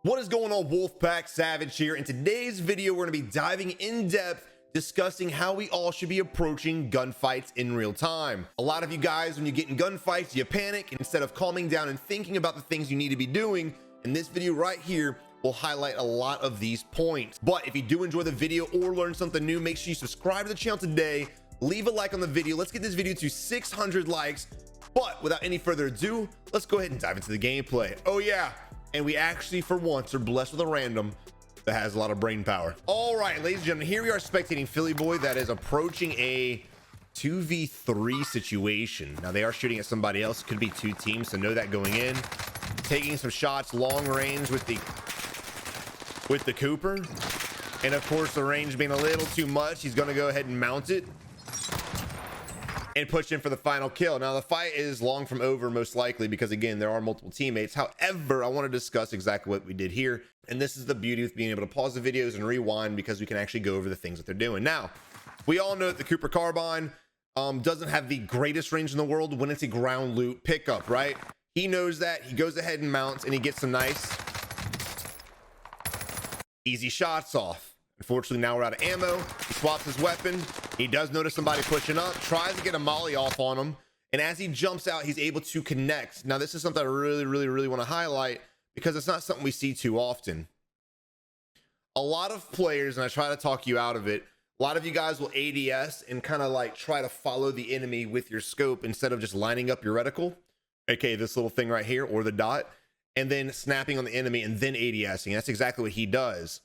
What is going on, Wolfpack Savage here? In today's video, we're going to be diving in depth discussing how we all should be approaching gunfights in real time. A lot of you guys, when you get in gunfights, you panic, and instead of calming down and thinking about the things you need to be doing, in this video right here will highlight a lot of these points. But if you do enjoy the video or learn something new, make sure you subscribe to the channel today, leave a like on the video. Let's get this video to 600 likes. But without any further ado, let's go ahead and dive into the gameplay. Oh yeah, and we actually for once are blessed with a random that has a lot of brain power. All right, ladies and gentlemen, here we are spectating Philly Boy that is approaching a 2v3 situation. Now they are shooting at somebody else. It could be two teams, so know that going in. Taking some shots long range with the Cooper, and of course the range being a little too much, he's going to go ahead and mount it and push in for the final kill. Now the fight is long from over, most likely, because again there are multiple teammates. However, I want to discuss exactly what we did here, and this is the beauty with being able to pause the videos and rewind, because we can actually go over the things that they're doing. Now we all know that the Cooper carbine doesn't have the greatest range in the world when it's a ground loot pickup, right? He knows that. He goes ahead and mounts, and he gets some nice easy shots off. Unfortunately, now we're out of ammo. He swaps his weapon. He does notice somebody pushing up, tries to get a molly off on him, and as he jumps out, he's able to connect. Now this is something I really want to highlight, because it's not something we see too often. A lot of players, and I try to talk you out of it, a lot of you guys will ADS and kind of like try to follow the enemy with your scope instead of just lining up your reticle, aka this little thing right here, or the dot, and then snapping on the enemy and then ADSing. That's exactly what he does.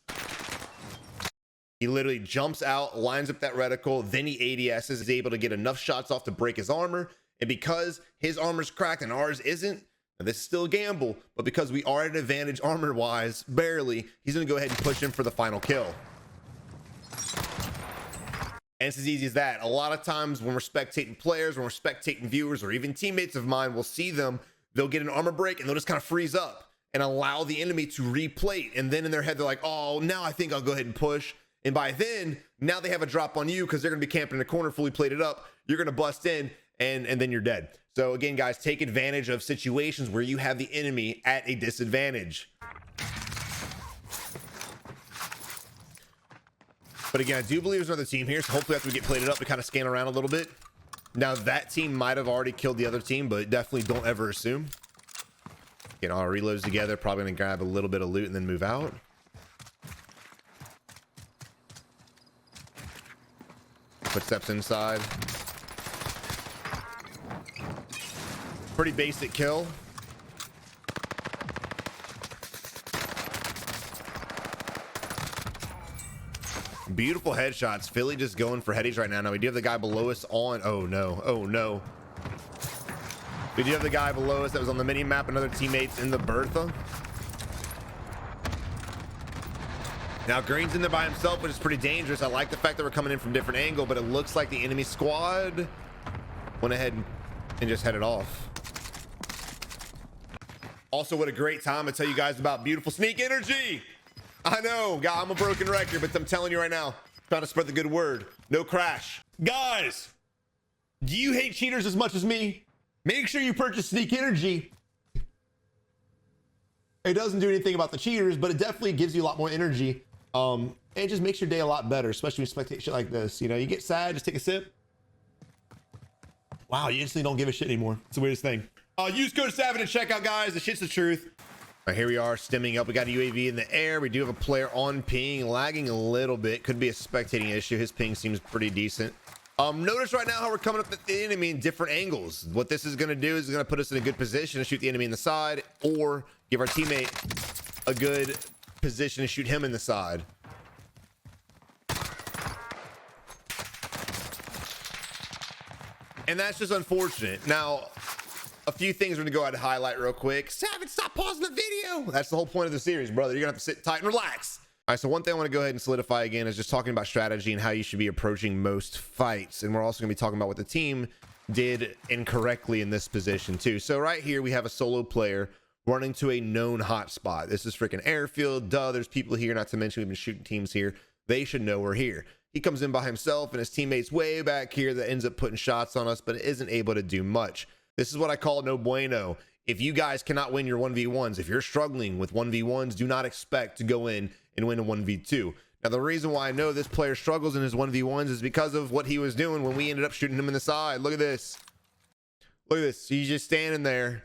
He literally jumps out, lines up that reticle, then he ADSs, is able to get enough shots off to break his armor. And because his armor's cracked and ours isn't, now this is still a gamble, but because we are at an advantage armor wise, barely, he's gonna go ahead and push in for the final kill. And it's as easy as that. A lot of times when we're spectating players, when we're spectating viewers, or even teammates of mine, we'll see them, they'll get an armor break and they'll just kind of freeze up and allow the enemy to replate. And then in their head, they're like, oh, now I think I'll go ahead and push. And by then, now they have a drop on you because they're going to be camping in the corner, fully plated up. You're going to bust in, and then you're dead. So again, guys, take advantage of situations where you have the enemy at a disadvantage. But again, I do believe there's another team here, so hopefully after we get plated up, we kind of scan around a little bit. Now that team might have already killed the other team, but definitely don't ever assume. Get all our reloads together, probably going to grab a little bit of loot and then move out. Footsteps inside. Pretty basic kill. Beautiful headshots. Philly just going for headies right now. Now we do have the guy below us on. Oh no. Oh no. We do have the guy below us that was on the mini map. Another teammate's in the Bertha. Now Green's in there by himself, which is pretty dangerous. I like the fact that we're coming in from different angle, but it looks like the enemy squad went ahead and just headed off. Also, what a great time to tell you guys about beautiful sneak energy. I know, God, I'm a broken record, but I'm telling you right now, trying to spread the good word. No crash. Guys, do you hate cheaters as much as me? Make sure you purchase sneak energy. It doesn't do anything about the cheaters, but it definitely gives you a lot more energy. It just makes your day a lot better, especially when you spectate shit like this. You know, you get sad, just take a sip. Wow, you instantly don't give a shit anymore. It's the weirdest thing. Use code SAVAGE at checkout, guys. The shit's the truth. All right, here we are, stemming up. We got a UAV in the air. We do have a player on ping, lagging a little bit. Could be a spectating issue. His ping seems pretty decent. Notice right now how we're coming up at the enemy in different angles. What this is going to do is going to put us in a good position to shoot the enemy in the side, or give our teammate a good position to shoot him in the side. And that's just unfortunate. Now, a few things we're gonna go ahead and highlight real quick. Savage, stop pausing the video. That's the whole point of the series, brother. You're gonna have to sit tight and relax. All right, so one thing I want to go ahead and solidify again is just talking about strategy and how you should be approaching most fights. And we're also gonna be talking about what the team did incorrectly in this position too. So right here, we have a solo player running to a known hotspot. This is freaking airfield. Duh, there's people here, not to mention we've been shooting teams here. They should know we're here. He comes in by himself and his teammates way back here that ends up putting shots on us, but isn't able to do much. This is what I call no bueno. if you guys cannot win your 1v1s, if you're struggling with 1v1s, do not expect to go in and win a 1v2. Now, the reason why I know this player struggles in his 1v1s is because of what he was doing when we ended up shooting him in the side. Look at this. Look at this. He's just standing there,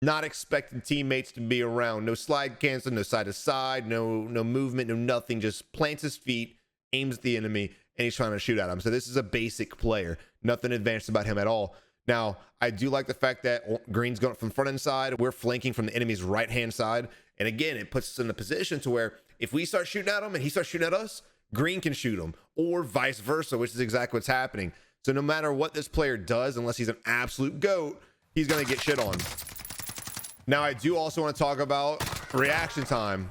not expecting teammates to be around. No slide cancel, no side to side, no movement, no nothing. Just plants his feet, aims at the enemy, and he's trying to shoot at him. So this is a basic player. Nothing advanced about him at all. Now, I do like the fact that green's going from front end side. We're flanking from the enemy's right-hand side. And again, it puts us in a position to where if we start shooting at him and he starts shooting at us, green can shoot him, or vice versa, which is exactly what's happening. So no matter what this player does, unless he's an absolute GOAT, he's going to get shit on. Now, I do also want to talk about reaction time.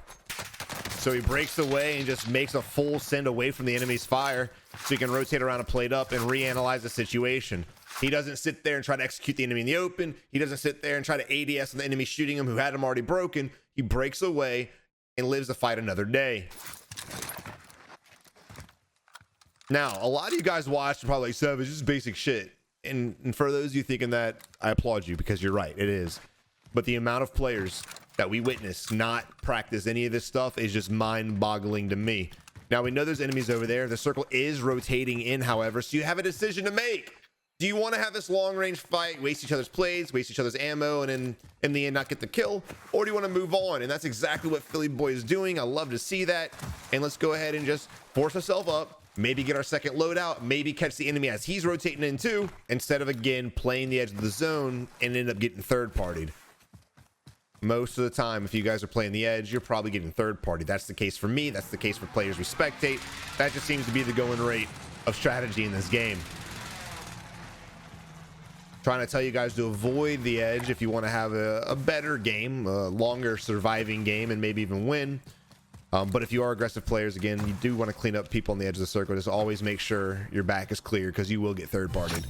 So he breaks away and just makes a full send away from the enemy's fire so he can rotate around and plate up and reanalyze the situation. He doesn't sit there and try to execute the enemy in the open. He doesn't sit there and try to ADS on the enemy shooting him who had him already broken. He breaks away and lives to fight another day. Now, a lot of you guys watched are probably like, Savage, this is basic shit. And for those of you thinking that, I applaud you, because you're right, it is. But the amount of players that we witness not practice any of this stuff is just mind-boggling to me. Now, we know there's enemies over there. The circle is rotating in, however, so you have a decision to make. Do you want to have this long-range fight, waste each other's plays, waste each other's ammo, and then in the end not get the kill? Or do you want to move on? And that's exactly what Philly Boy is doing. I love to see that. And let's go ahead and just force ourselves up, maybe get our second loadout, maybe catch the enemy as he's rotating in too, instead of, again, playing the edge of the zone and end up getting third-partied. Most of the time, if you guys are playing the edge, you're probably getting third-party. That's the case for me. That's the case for players we spectate. That just seems to be the going rate of strategy in this game. Trying to tell you guys to avoid the edge if you want to have a better game, a longer surviving game, and maybe even win. But if you are aggressive players, again, you do want to clean up people on the edge of the circle. Just always make sure your back is clear, because you will get third-partied.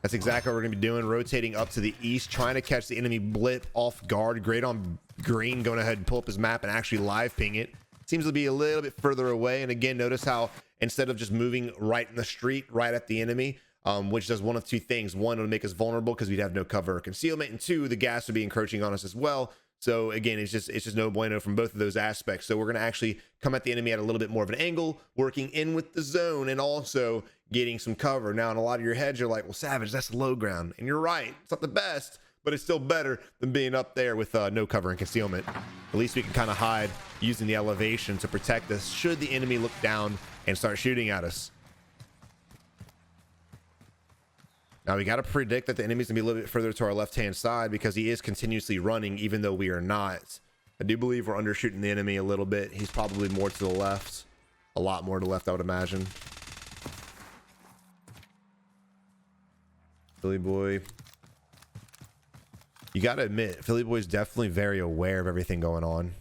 That's exactly what we're going to be doing, rotating up to the east, trying to catch the enemy blip off guard. Great on green, going ahead and pull up his map and actually live ping it. Seems to be a little bit further away. And again, notice how instead of just moving right in the street, right at the enemy, which does one of two things. One, it'll make us vulnerable because we'd have no cover or concealment. And two, the gas would be encroaching on us as well. So again, it's just no bueno from both of those aspects. So we're going to actually come at the enemy at a little bit more of an angle, working in with the zone and also getting some cover. Now, in a lot of your heads, you're like, well, Savage, that's low ground. And you're right. It's not the best, but it's still better than being up there with no cover and concealment. At least we can kind of hide using the elevation to protect us should the enemy look down and start shooting at us. Now, we got to predict that the enemy's going to be a little bit further to our left-hand side because he is continuously running, even though we are not. I do believe we're undershooting the enemy a little bit. He's probably more to the left. A lot more to the left, I would imagine. Philly Boy. You got to admit, Philly Boy is definitely very aware of everything going on.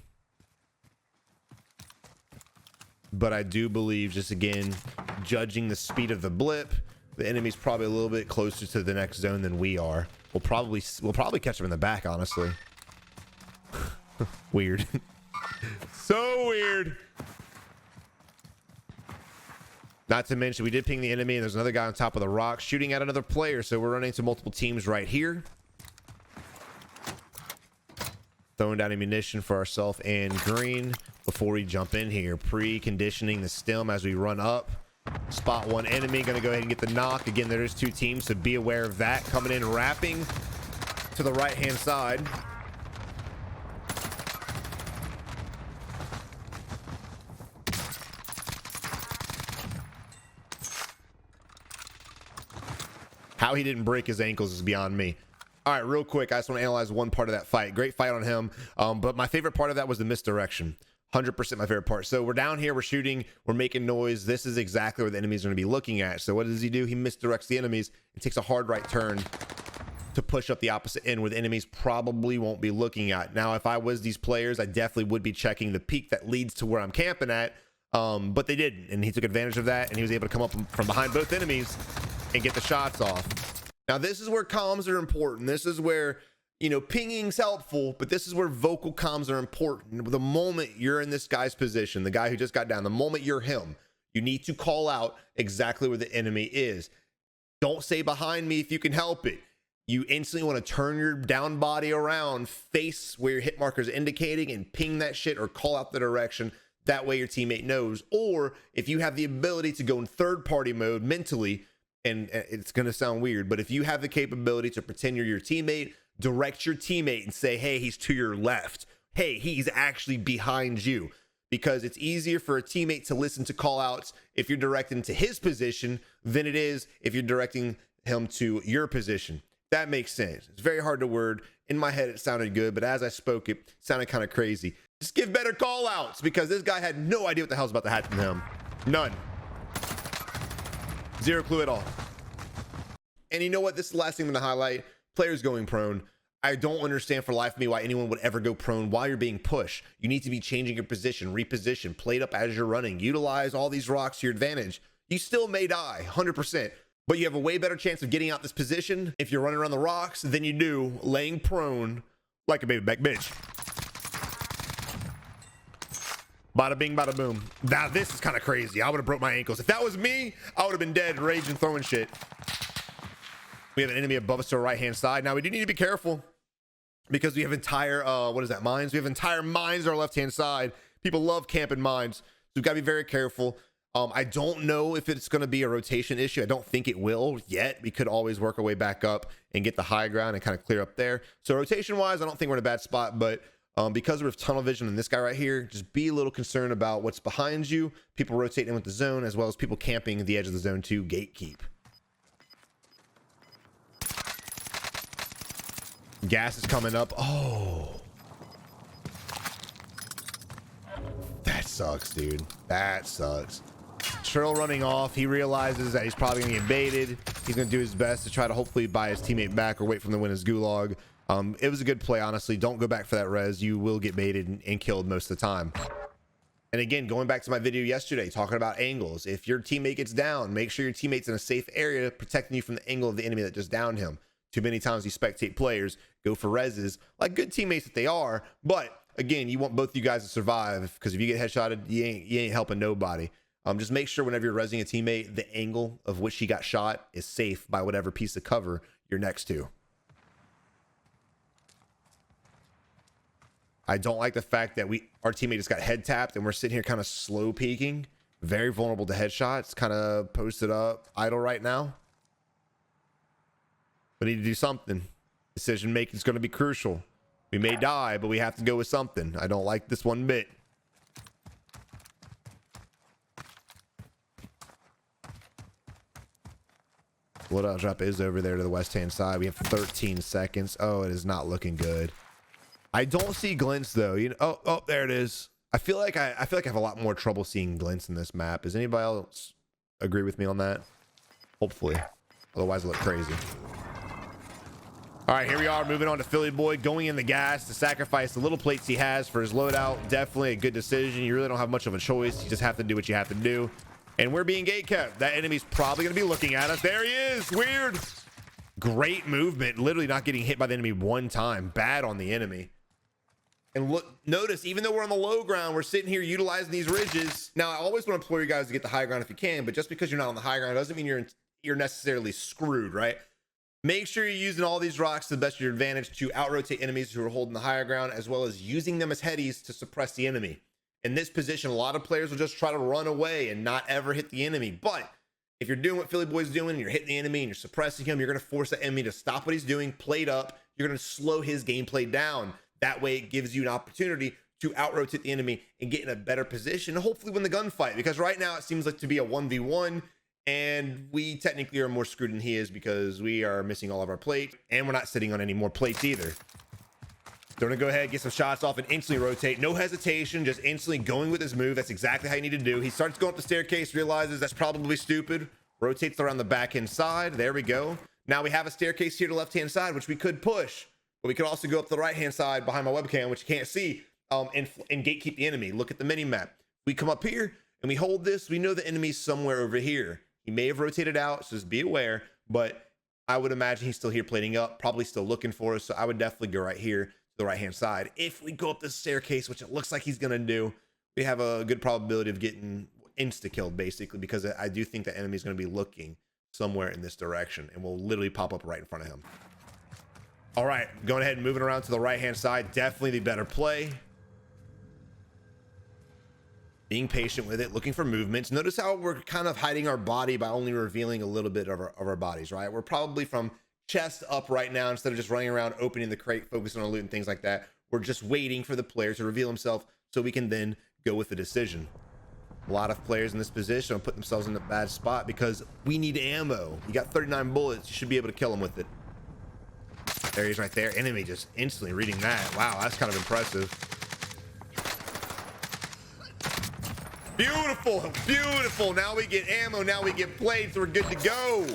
But I do believe, just again, judging the speed of the blip, the enemy's probably a little bit closer to the next zone than we are. We'll probably catch him in the back, honestly. Weird. So weird. Not to mention, we did ping the enemy, and there's another guy on top of the rock shooting at another player. So we're running into multiple teams right here. Throwing down ammunition for ourselves and green before we jump in here. Preconditioning the stem as we run up. Spot one enemy, gonna go ahead and get the knock. Again, there's two teams, so be aware of that. Coming in, wrapping to the right hand side. How he didn't break his ankles is beyond me. All right, real quick, I just want to analyze one part of that fight. Great fight on him, but my favorite part of that was the misdirection. 100% my favorite part. So we're down here, we're shooting, we're making noise. This is exactly where the enemies are going to be looking at. So what does he do? He misdirects the enemies and takes a hard right turn to push up the opposite end where the enemies probably won't be looking at. Now, if I was these players, I definitely would be checking the peak that leads to where I'm camping at, but they didn't, and he took advantage of that, and he was able to come up from behind both enemies and get the shots off. Now, this is where comms are important. This is where, you know, pinging's helpful, but this is where vocal comms are important. The moment you're in this guy's position, the guy who just got down, the moment you're him, you need to call out exactly where the enemy is. Don't say behind me if you can help it. you instantly want to turn your down body around, face where your hit marker is indicating, and ping that shit or call out the direction. That way your teammate knows. Or if you have the ability to go in third party mode mentally, and it's going to sound weird, but if you have the capability to pretend you're your teammate, direct your teammate and say, hey, he's to your left. Hey, he's actually behind you. Because it's easier for a teammate to listen to call outs if you're directing to his position than it is if you're directing him to your position. That makes sense. It's very hard to word. In my head, it sounded good, but as I spoke, it sounded kind of crazy. Just give better call outs, because this guy had no idea what the hell's about to happen to him. None. Zero clue at all. And you know what? This is the last thing I'm going to highlight. Players going prone. I don't understand for the life of me why anyone would ever go prone while you're being pushed. You need to be changing your position, reposition, plate up as you're running, utilize all these rocks to your advantage. You still may die 100%, but you have a way better chance of getting out this position if you're running around the rocks than you do laying prone like a baby back bitch. Bada bing, bada boom. Now this is kind of crazy. I would have broke my ankles. If that was me, I would have been dead, raging, throwing shit. We have an enemy above us to our right-hand side. Now, we do need to be careful because we have entire, what is that, mines? We have entire mines on our left-hand side. People love camping mines, so we've got to be very careful. I don't know if it's going to be a rotation issue. I don't think it will yet. We could always work our way back up and get the high ground and kind of clear up there. So rotation-wise, I don't think we're in a bad spot, but because we have tunnel vision and this guy right here, just be a little concerned about what's behind you, people rotating in with the zone, as well as people camping at the edge of the zone to gatekeep. Gas is coming up. Oh, that sucks, dude. That sucks. Trill running off. He realizes that he's probably gonna get baited. He's gonna do his best to try to hopefully buy his teammate back or wait for him to win his gulag. It was a good play, honestly. Don't go back for that res. You will get baited and killed most of the time. And again, going back to my video yesterday talking about angles, if your teammate gets down, make sure your teammate's in a safe area protecting you from the angle of the enemy that just downed him. Too many times you spectate players go for reses like good teammates that they are, but again, you want both of you guys to survive, because if you get headshotted, you ain't helping nobody. Just make sure whenever you're resing a teammate, the angle of which he got shot is safe by whatever piece of cover you're next to. I don't like the fact that our teammate just got head tapped and we're sitting here kind of slow peeking, very vulnerable to headshots, kind of posted up idle right now. We need to do something. Decision making is going to be crucial. We may die, but we have to go with something. I don't like this one bit. Loadout drop is over there to the west-hand side. We have 13 seconds. Oh, it is not looking good. I don't see glints though. You know, oh, there it is. I feel like I have a lot more trouble seeing glints in this map. Does anybody else agree with me on that? Hopefully. Otherwise, I look crazy. All right, here we are moving on to Philly Boy, going in the gas to sacrifice the little plates he has for his loadout. Definitely a good decision. You really don't have much of a choice. You just have to do what you have to do. And we're being gate kept. That enemy's probably going to be looking at us. There he is. Weird. Great movement. Literally not getting hit by the enemy one time. Bad on the enemy. And look, notice, even though we're on the low ground, we're sitting here utilizing these ridges. Now, I always want to implore you guys to get the high ground if you can, but just because you're not on the high ground doesn't mean you're necessarily screwed, right? Make sure you're using all these rocks to the best of your advantage to out-rotate enemies who are holding the higher ground, as well as using them as headies to suppress the enemy. In this position, a lot of players will just try to run away and not ever hit the enemy. But if you're doing what Philly Boy's doing, and you're hitting the enemy and you're suppressing him, you're going to force the enemy to stop what he's doing, plate up. You're going to slow his gameplay down. That way it gives you an opportunity to out-rotate the enemy and get in a better position and hopefully win the gunfight. Because right now it seems like to be a 1v1. And we technically are more screwed than he is because we are missing all of our plates and we're not sitting on any more plates either. So we're gonna go ahead, get some shots off and instantly rotate. No hesitation, just instantly going with his move. That's exactly how you need to do. He starts going up the staircase, realizes that's probably stupid, rotates around the back end side. There we go. Now we have a staircase here to the left-hand side, which we could push, but we could also go up the right-hand side behind my webcam, which you can't see, and gatekeep the enemy. Look at the mini map. We come up here and we hold this. We know the enemy's somewhere over here. He may have rotated out, so just be aware, but I would imagine he's still here plating up, probably still looking for us. So I would definitely go right here to the right-hand side. If we go up the staircase, which it looks like he's going to do, we have a good probability of getting insta-killed, basically, because I do think the enemy is going to be looking somewhere in this direction and will literally pop up right in front of him. All right, going ahead and moving around to the right-hand side. Definitely the better play. Being patient with it, looking for movements. Notice how we're kind of hiding our body by only revealing a little bit of our bodies, right? We're probably from chest up right now instead of just running around opening the crate, focusing on loot and things like that. We're just waiting for the player to reveal himself so we can then go with the decision. A lot of players in this position are putting themselves in a bad spot because we need ammo. You got 39 bullets. You should be able to kill him with it. There he is right there. Enemy just instantly reading that. Wow, that's kind of impressive. Beautiful, beautiful. Now we get ammo. Now we get plates. We're good to go.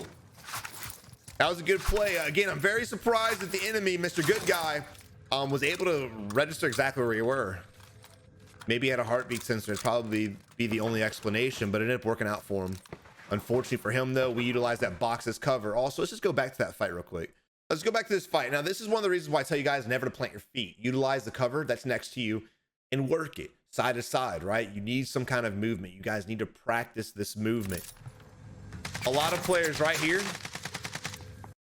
That was a good play. Again, I'm very surprised that the enemy, Mr. Good Guy, was able to register exactly where you were. Maybe he had a heartbeat sensor. It'd probably be the only explanation, but it ended up working out for him. Unfortunately for him, though, we utilized that box as cover. Also, let's just go back to that fight real quick. Let's go back to this fight. Now, this is one of the reasons why I tell you guys never to plant your feet. Utilize the cover that's next to you and work it side to side, right? You need some kind of movement. You guys need to practice this movement. A lot of players right here,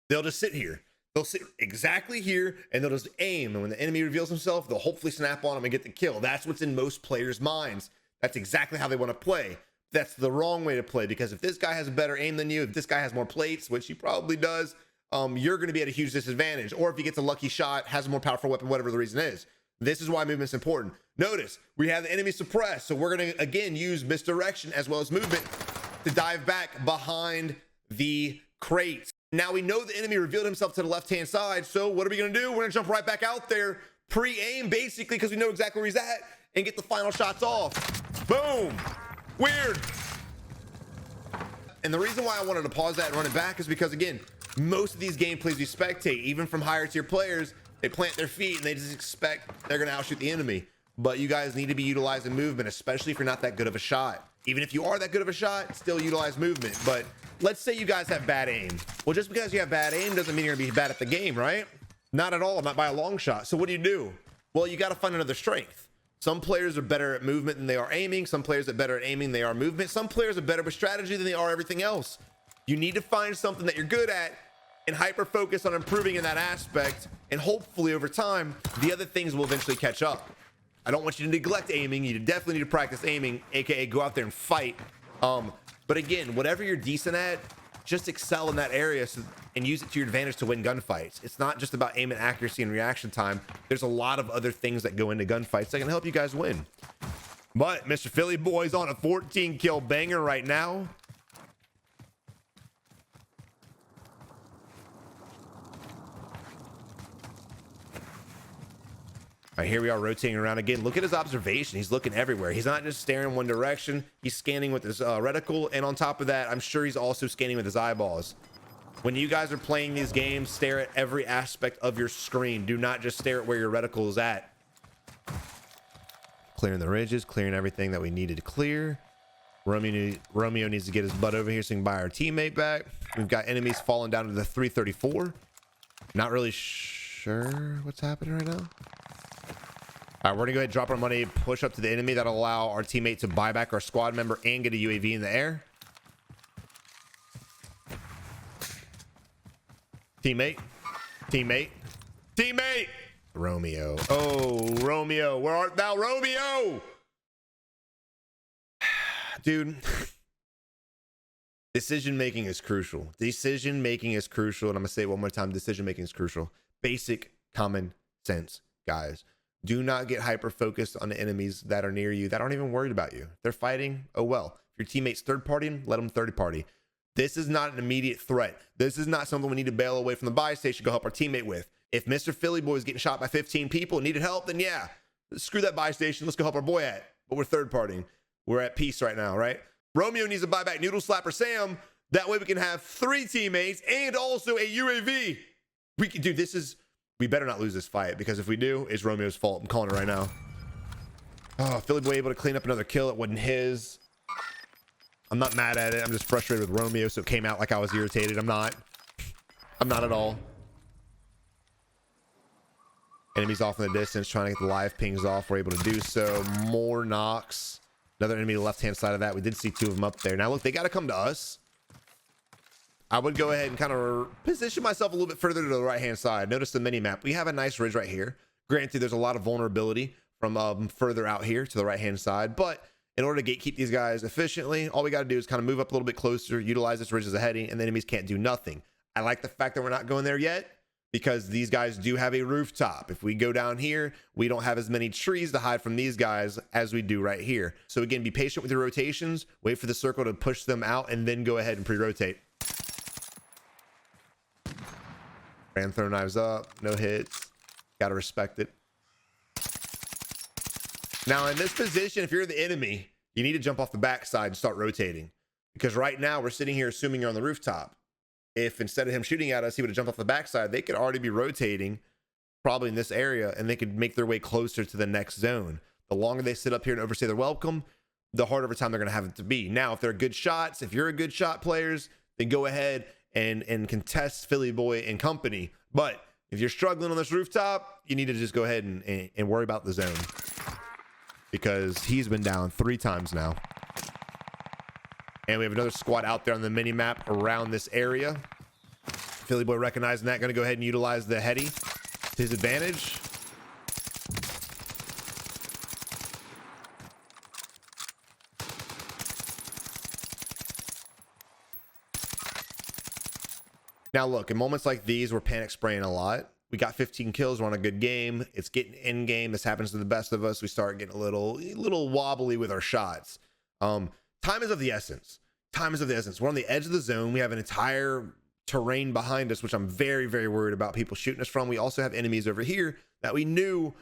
they'll just sit here. They'll sit exactly here and they'll just aim. And when the enemy reveals himself, they'll hopefully snap on him and get the kill. That's what's in most players' minds. That's exactly how they want to play. That's the wrong way to play, because if this guy has a better aim than you, if this guy has more plates, which he probably does, you're going to be at a huge disadvantage. Or if he gets a lucky shot, has a more powerful weapon, whatever the reason is. This is why movement's important. Notice we have the enemy suppressed. So we're going to, again, use misdirection as well as movement to dive back behind the crates. Now we know the enemy revealed himself to the left-hand side. So what are we going to do? We're going to jump right back out there, pre-aim basically, because we know exactly where he's at, and get the final shots off. Boom. Weird. And the reason why I wanted to pause that and run it back is because, again, most of these gameplays you spectate, even from higher tier players, they plant their feet and they just expect they're going to outshoot the enemy. But you guys need to be utilizing movement, especially if you're not that good of a shot. Even if you are that good of a shot, still utilize movement. But let's say you guys have bad aim. Well, just because you have bad aim doesn't mean you're going to be bad at the game, right? Not at all, not by a long shot. So what do? Well, you got to find another strength. Some players are better at movement than they are aiming. Some players are better at aiming than they are movement. Some players are better with strategy than they are everything else. You need to find something that you're good at and hyper focus on improving in that aspect. And hopefully over time, the other things will eventually catch up. I don't want you to neglect aiming. You definitely need to practice aiming, aka go out there and fight. But again, whatever you're decent at, just excel in that area and use it to your advantage to win gunfights. It's not just about aim and accuracy and reaction time. There's a lot of other things that go into gunfights that can help you guys win. But Mr. Philly Boy's on a 14 kill banger right now. All right, here we are rotating around again. Look at his observation. He's looking everywhere. He's not just staring one direction. He's scanning with his reticle. And on top of that, I'm sure he's also scanning with his eyeballs. When you guys are playing these games, stare at every aspect of your screen. Do not just stare at where your reticle is at. Clearing the ridges, clearing everything that we needed to clear. Romeo needs to get his butt over here so he can buy our teammate back. We've got enemies falling down to the 334. Not really sure what's happening right now. All right, we're gonna go ahead and drop our money, push up to the enemy. That'll allow our teammate to buy back our squad member and get a UAV in the air. Teammate. Romeo. Oh, Romeo, where art thou, Romeo? Dude, decision making is crucial. And I'm gonna say it one more time. Decision making is crucial. Basic common sense, guys. Do not get hyper focused on the enemies that are near you that aren't even worried about you. They're fighting. Oh well. If your teammate's third partying, let them third party. This is not an immediate threat. This is not something we need to bail away from the buy station, go help our teammate with. If Mr. Philly Boy is getting shot by 15 people and needed help, then yeah, screw that buy station. Let's go help our boy at. But we're third partying. We're at peace right now, right? Romeo needs to buy back Noodle Slapper Sam. That way we can have 3 teammates and also a UAV. We can do this. We better not lose this fight, because if we do, it's Romeo's fault. I'm calling it right now. Oh, Philly Boy able to clean up another kill. It wasn't his. I'm not mad at it. I'm just frustrated with Romeo, so it came out like I was irritated. I'm not at all. Enemies off in the distance, trying to get the live pings off. We're able to do so. More knocks. Another enemy to the left-hand side of that. We did see 2 of them up there. Now, look, they got to come to us. I would go ahead and kind of position myself a little bit further to the right hand side. Notice the mini map. We have a nice ridge right here. Granted, there's a lot of vulnerability from further out here to the right hand side, but in order to gatekeep these guys efficiently, all we got to do is kind of move up a little bit closer, utilize this ridge as a heading, and the enemies can't do nothing. I like the fact that we're not going there yet, because these guys do have a rooftop. If we go down here, we don't have as many trees to hide from these guys as we do right here. So again, be patient with your rotations, wait for the circle to push them out, and then go ahead and pre-rotate. Ran throw knives up, no hits. Gotta respect it. Now in this position, if you're the enemy, you need to jump off the backside and start rotating. Because right now we're sitting here assuming you're on the rooftop. If instead of him shooting at us, he would have jumped off the backside, they could already be rotating probably in this area, and they could make their way closer to the next zone. The longer they sit up here and overstay their welcome, the harder of a time they're going to have it to be. Now, if they're good shots, if you're a good shot players, then go ahead and contest Philly Boy and company. But if you're struggling on this rooftop, you need to just go ahead and worry about the zone, because he's been down 3 times now. And we have another squad out there on the mini map around this area. Philly Boy recognizing that, going to go ahead and utilize the heady to his advantage. Now look, in moments like these, we're panic spraying a lot. We got 15 kills, we're on a good game. It's getting end game. This happens to the best of us. We start getting a little wobbly with our shots. Time is of the essence. Time is of the essence. We're on the edge of the zone. We have an entire terrain behind us, which I'm very, very worried about people shooting us from. We also have enemies over here that we knew.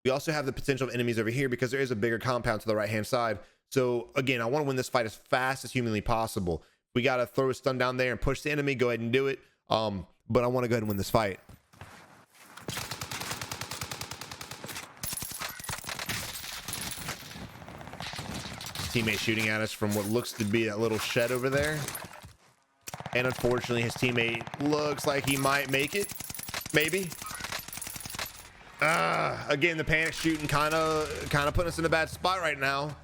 We also have the potential of enemies over here because there is a bigger compound to the right-hand side. So again, I want to win this fight as fast as humanly possible. We got to throw a stun down there and push the enemy. Go ahead and do it. But I want to go ahead and win this fight. Teammate shooting at us from what looks to be that little shed over there, and unfortunately his teammate looks like he might make it, maybe. Again, the panic shooting kind of putting us in a bad spot right now.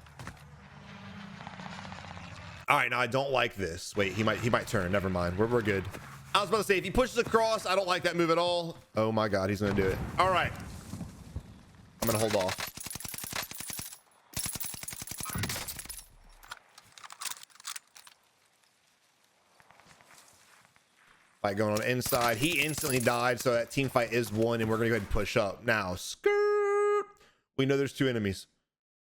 All right, now I don't like this. Wait, he might turn. Never mind, we're good. I was about to say, if he pushes across, I don't like that move at all. Oh my god, he's gonna do it. All right, I'm gonna hold off. Fight going on inside. He instantly died, so that team fight is won, and we're gonna go ahead and push up now. Skirt. We know there's 2 enemies.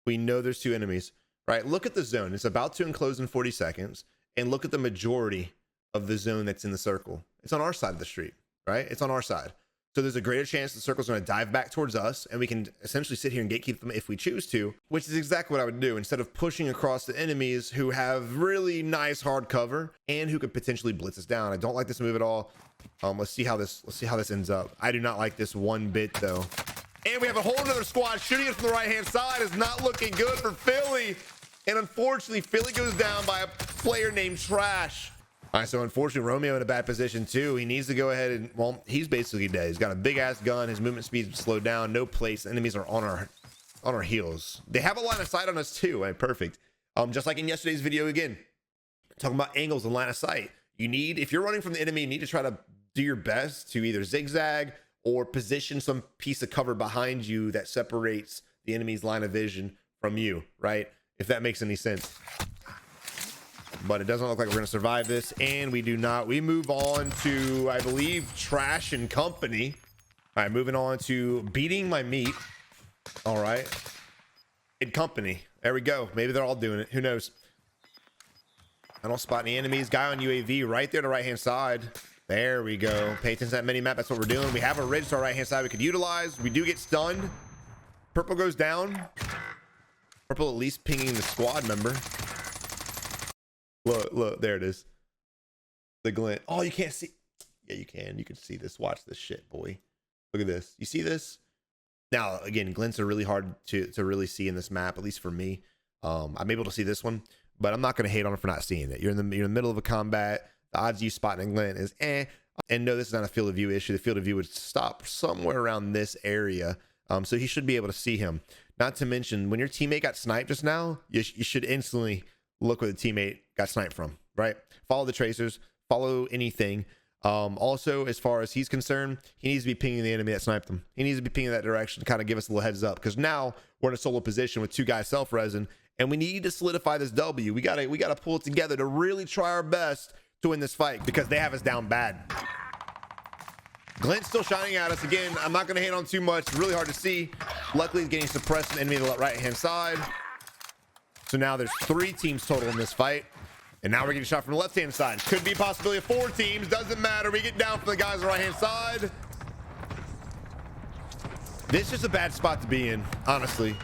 We know there's 2 enemies, right? Look at the zone. It's about to enclose in 40 seconds, and look at the majority of the zone that's in the circle. It's on our side of the street, right? It's on our side. So there's a greater chance the circle's going to dive back towards us, and we can essentially sit here and gatekeep them if we choose to, which is exactly what I would do instead of pushing across the enemies who have really nice hard cover and who could potentially blitz us down. I don't like this move at all. Let's see how this ends up. I do not like this one bit though. And we have a whole other squad shooting us from the right hand side. Is not looking good for Philly. And unfortunately, Philly goes down by a player named Trash. All right, so unfortunately, Romeo in a bad position too. He needs to go ahead and, well, he's basically dead. He's got a big ass gun. His movement speed slowed down. No place. Enemies are on our heels. They have a line of sight on us too. Right, perfect. Just like in yesterday's video again, talking about angles and line of sight. You need, if you're running from the enemy, you need to try to do your best to either zigzag or position some piece of cover behind you that separates the enemy's line of vision from you, right? If that makes any sense. But it doesn't look like we're going to survive this, and we do not. We move on to, I believe, Trash and Company. All right, moving on to Beating My Meat. All right. And Company. There we go. Maybe they're all doing it. Who knows? I don't spot any enemies. Guy on UAV right there to right-hand side. There we go. Pay attention to that mini-map. That's what we're doing. We have a ridge to our right-hand side we could utilize. We do get stunned. Purple goes down. Purple at least pinging the squad member. Look, there it is. The glint. Oh, you can't see. Yeah, you can. You can see this. Watch this shit, boy. Look at this. You see this? Now, again, glints are really hard to really see in this map, at least for me. I'm able to see this one, but I'm not going to hate on it for not seeing it. You're in the middle of a combat. The odds of you spotting a glint is eh. And no, this is not a field of view issue. The field of view would stop somewhere around this area. So he should be able to see him. Not to mention, when your teammate got sniped just now, you should instantly look where the teammate got sniped from, right? Follow the tracers, follow anything. Also, as far as he's concerned, he needs to be pinging the enemy that sniped him. He needs to be pinging that direction to kind of give us a little heads up, because now we're in a solo position with 2 guys self-resin, and we need to solidify this W. We gotta pull it together to really try our best to win this fight, because they have us down bad. Glint's still shining at us. Again, I'm not gonna hate on too much. It's really hard to see. Luckily, he's getting suppressed from the enemy on the right-hand side. So now there's 3 teams total in this fight. And now we're getting shot from the left-hand side. Could be a possibility of 4 teams. Doesn't matter. We get down from the guys on the right-hand side. This is a bad spot to be in, honestly.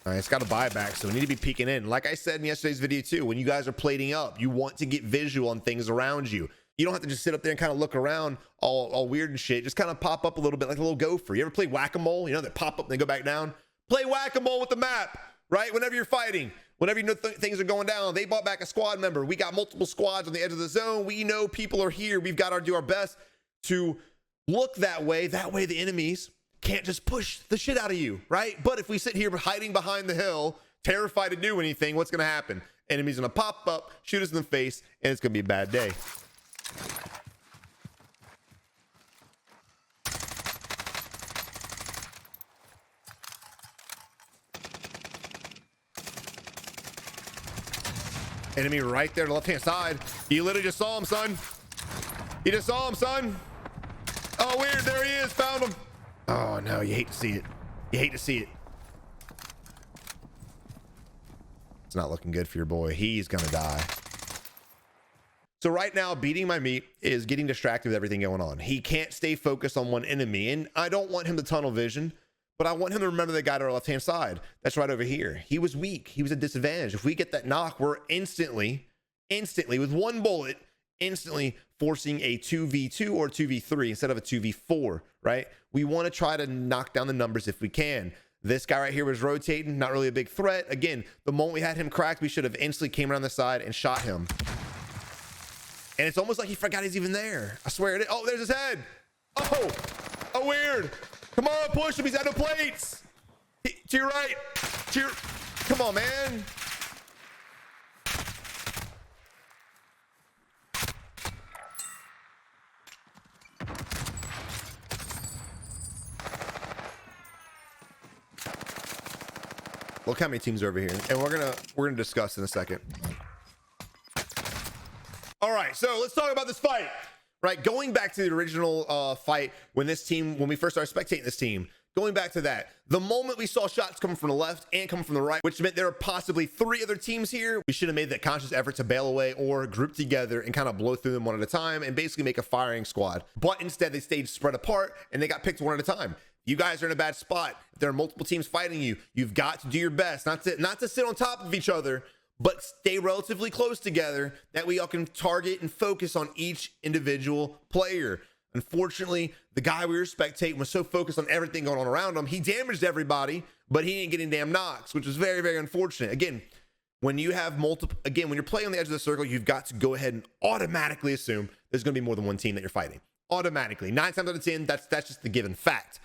All right, it's got a buyback, so we need to be peeking in. Like I said in yesterday's video too, when you guys are plating up, you want to get visual on things around you. You don't have to just sit up there and kind of look around all weird and shit. Just kind of pop up a little bit like a little gopher. You ever play whack-a-mole? You know, they pop up and they go back down. Play whack-a-mole with the map, right? Whenever you're fighting, whenever you know things are going down. They bought back a squad member. We got multiple squads on the edge of the zone. We know people are here. We've got to do our best to look that way. That way the enemies can't just push the shit out of you, right? But if we sit here hiding behind the hill, terrified to do anything, what's going to happen? Enemies going to pop up, shoot us in the face, and it's going to be a bad day. Enemy right there to the left-hand side. You literally just saw him, son. You just saw him, son. Oh, weird. There he is. Found him. Oh, no. You hate to see it. You hate to see it. It's not looking good for your boy. He's going to die. So right now, beating my meat is getting distracted with everything going on. He can't stay focused on one enemy, and I don't want him to tunnel vision, but I want him to remember the guy to our left-hand side. That's right over here. He was weak. He was a disadvantage. If we get that knock, we're instantly, with one bullet, instantly forcing a 2v2 or 2v3 instead of a 2v4, right? We want to try to knock down the numbers if we can. This guy right here was rotating, not really a big threat. Again, the moment we had him cracked, we should have instantly came around the side and shot him. And it's almost like he forgot he's even there. I swear it is. Oh, there's his head. Oh, weird. Come on, push him. He's out of plates. To your right. Come on, man. Look how many teams are over here. And we're gonna discuss in a second. All right, so let's talk about this fight, right? Going back to the original fight when we first started spectating this team, going back to that, the moment we saw shots coming from the left and coming from the right, which meant there were possibly 3 other teams here, we should have made that conscious effort to bail away or group together and kind of blow through them one at a time and basically make a firing squad. But instead, they stayed spread apart and they got picked one at a time. You guys are in a bad spot. If there are multiple teams fighting you, you've got to do your best, not to sit on top of each other, but stay relatively close together. That way y'all can target and focus on each individual player. Unfortunately, the guy we were spectating was so focused on everything going on around him, he damaged everybody, but he didn't get any damn knocks, which was very, very unfortunate. Again, when you have when you're playing on the edge of the circle, you've got to go ahead and automatically assume there's going to be more than one team that you're fighting. Automatically. 9 times out of 10, that's just the given fact.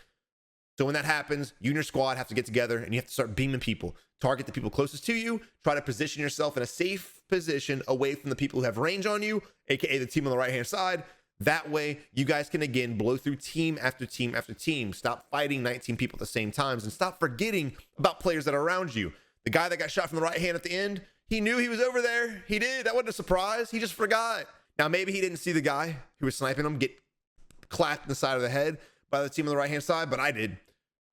So when that happens, you and your squad have to get together and you have to start beaming people. Target the people closest to you. Try to position yourself in a safe position away from the people who have range on you, aka the team on the right-hand side. That way, you guys can again blow through team after team after team. Stop fighting 19 people at the same times and stop forgetting about players that are around you. The guy that got shot from the right hand at the end, he knew he was over there. He did. That wasn't a surprise. He just forgot. Now, maybe he didn't see the guy who was sniping him get clapped in the side of the head by the team on the right-hand side, but I did.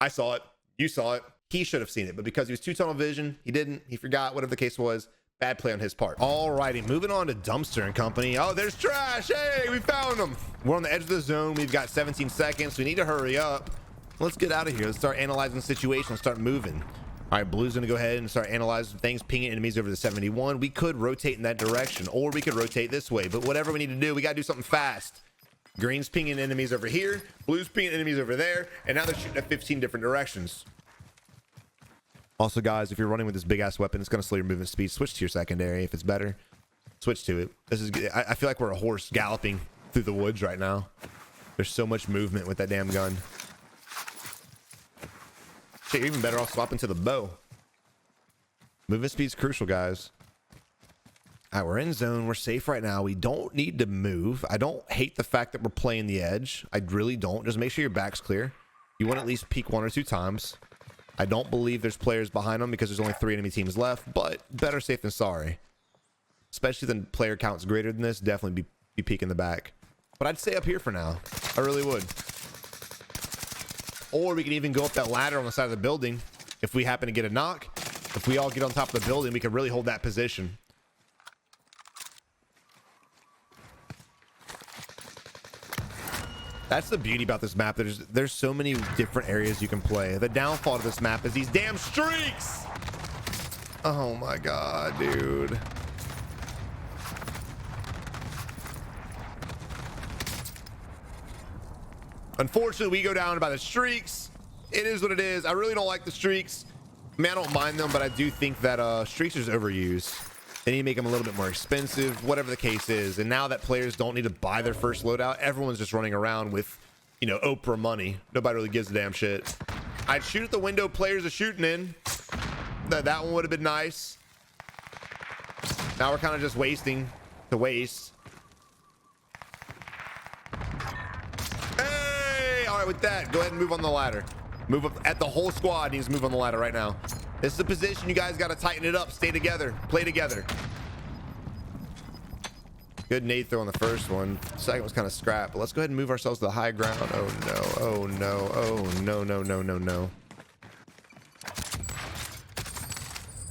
I saw it. You saw it. He should have seen it, but because he was tunnel vision, he didn't. He forgot, whatever the case was. Bad play on his part. Alrighty, moving on to Dumpster and Company. Oh, there's Trash. Hey, we found him. We're on the edge of the zone. We've got 17 seconds. We need to hurry up. Let's get out of here. Let's start analyzing the situation. Let's start moving. All right, Blue's gonna go ahead and start analyzing things, pinging enemies over the 71. We could rotate in that direction, or we could rotate this way, but whatever we need to do, we gotta do something fast. Green's pinging enemies over here, Blue's pinging enemies over there, and now they're shooting at 15 different directions. Also, guys, if you're running with this big ass weapon, it's going to slow your movement speed. Switch to your secondary if it's better. Switch to it. This is. I feel like we're a horse galloping through the woods right now. There's so much movement with that damn gun. Shit, you're even better off swapping to the bow. Movement speed's crucial, guys. All right, we're in zone. We're safe right now. We don't need to move. I don't hate the fact that we're playing the edge. I really don't. Just make sure your back's clear. You want to at least peek 1 or 2 times. I don't believe there's players behind them because there's only 3 enemy teams left, but better safe than sorry. Especially when player count's greater than this, definitely be peeking the back. But I'd stay up here for now. I really would. Or we can even go up that ladder on the side of the building if we happen to get a knock. If we all get on top of the building, we can really hold that position. That's the beauty about this map. There's so many different areas you can play. The downfall of this map is these damn streaks. Oh my god, dude. Unfortunately, we go down by the streaks. It is what it is. I really don't like the streaks. I mean, I don't mind them, but I do think that streaks are just overused. They need to make them a little bit more expensive, whatever the case is. And now that players don't need to buy their first loadout, everyone's just running around with, you know, Oprah money. Nobody really gives a damn shit. I'd shoot at the window players are shooting in. That one would have been nice. Now we're kind of just wasting to waste. Hey! All right, with that, go ahead and move on the ladder. Move up at the whole squad needs to move on the ladder right now. This is a position you guys got to tighten it up. Stay together. Play together. Good nade throw on the first one. Second was kind of scrap, but let's go ahead and move ourselves to the high ground. Oh no. Oh no. Oh no, no, no, no, no.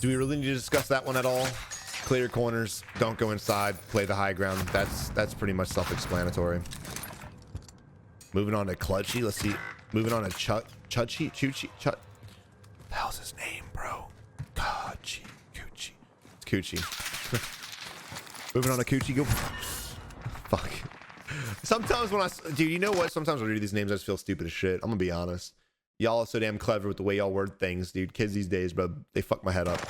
Do we really need to discuss that one at all? Clear corners. Don't go inside. Play the high ground. That's pretty much self-explanatory. Moving on to Clutchy. Let's see. Moving on to Chuchi. What the hell's his name, bro? Coochie. It's Coochie. Moving on to Coochie. Go. Fuck. Sometimes when dude, you know what? Sometimes when I read these names, I just feel stupid as shit. I'm gonna be honest. Y'all are so damn clever with the way y'all word things, dude. Kids these days, bro, they fuck my head up.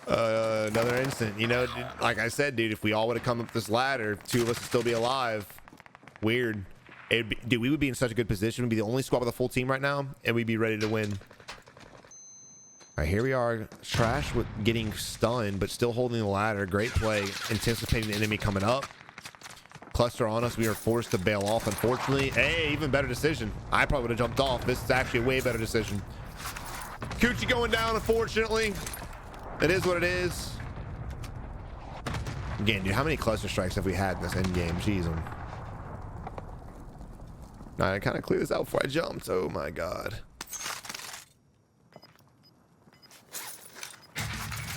Another instant. You know, dude, like I said, dude, if we all would have come up this ladder, 2 of us would still be alive. Weird. Dude, we would be in such a good position. We'd be the only squad with a full team right now, and we'd be ready to win. All right, here we are. Trash with getting stunned, but still holding the ladder. Great play, anticipating the enemy coming up. Cluster on us. We are forced to bail off, unfortunately. Hey, even better decision. I probably would have jumped off. This is actually a way better decision. Coochie going down, unfortunately. It is what it is. Again, dude, how many cluster strikes have we had in this endgame? Jeez. I kind of cleared this out before I jumped. Oh my god.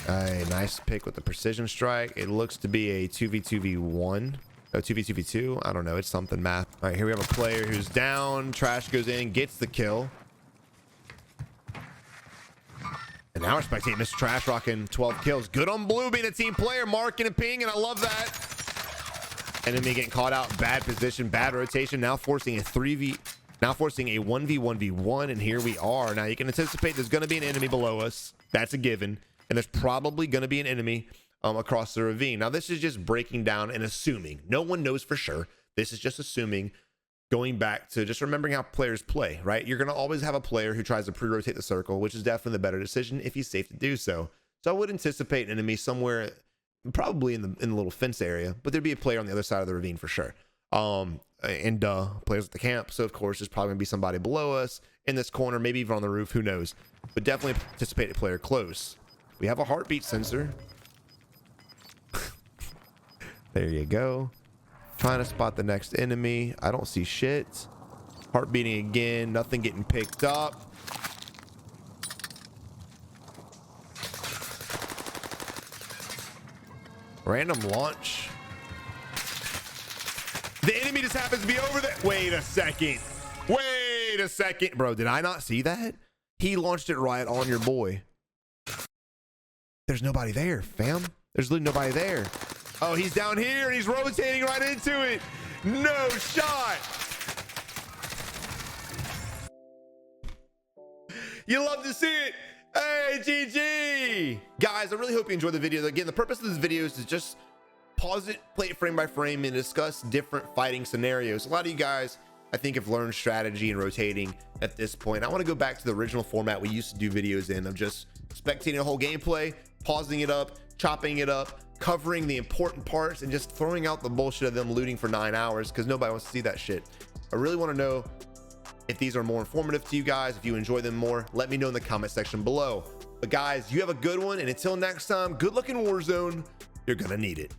Alright, nice pick with the precision strike. It looks to be a 2v2v1. Oh, 2v2v2. I don't know. It's something math. All right, here we have a player who's down. Trash goes in, gets the kill. And now we're spectating Mr. Trash rocking 12 kills. Good on blue being a team player, marking and ping, and I love that. Enemy getting caught out. Bad position, bad rotation. Now forcing a 3v. Now forcing a 1v1v1, and here we are. Now you can anticipate there's going to be an enemy below us. That's a given. And there's probably going to be an enemy across the ravine. Now this is just breaking down and assuming. No one knows for sure. This is just assuming, going back to just remembering how players play, right? You're going to always have a player who tries to pre-rotate the circle, which is definitely the better decision if he's safe to do so. So I would anticipate an enemy somewhere, probably in the little fence area, but there'd be a player on the other side of the ravine for sure. And players at the camp, so of course there's probably gonna be somebody below us in this corner, maybe even on the roof, who knows, but definitely anticipate a player close. We have a heartbeat sensor. There you go. Trying to spot the next enemy. I don't see shit. Heart beating again, nothing getting picked up. Random launch. The enemy just happens to be over there. Wait a second. Wait a second. Bro, did I not see that? He launched it right on your boy. There's nobody there, fam. There's literally nobody there. Oh, he's down here and he's rotating right into it. No shot. You love to see it. Hey, GG. Guys, I really hope you enjoyed the video. Again, the purpose of this video is to just pause it, play it frame by frame, and discuss different fighting scenarios. A lot of you guys I think I've learned strategy and rotating at this point. I want to go back to the original format we used to do videos in, of just spectating a whole gameplay, pausing it up, chopping it up, covering the important parts, and just throwing out the bullshit of them looting for 9 hours, because nobody wants to see that shit. I really want to know if these are more informative to you guys. If you enjoy them more, let me know in the comment section below. But guys, you have a good one, and until next time, good luck in Warzone. You're gonna need it.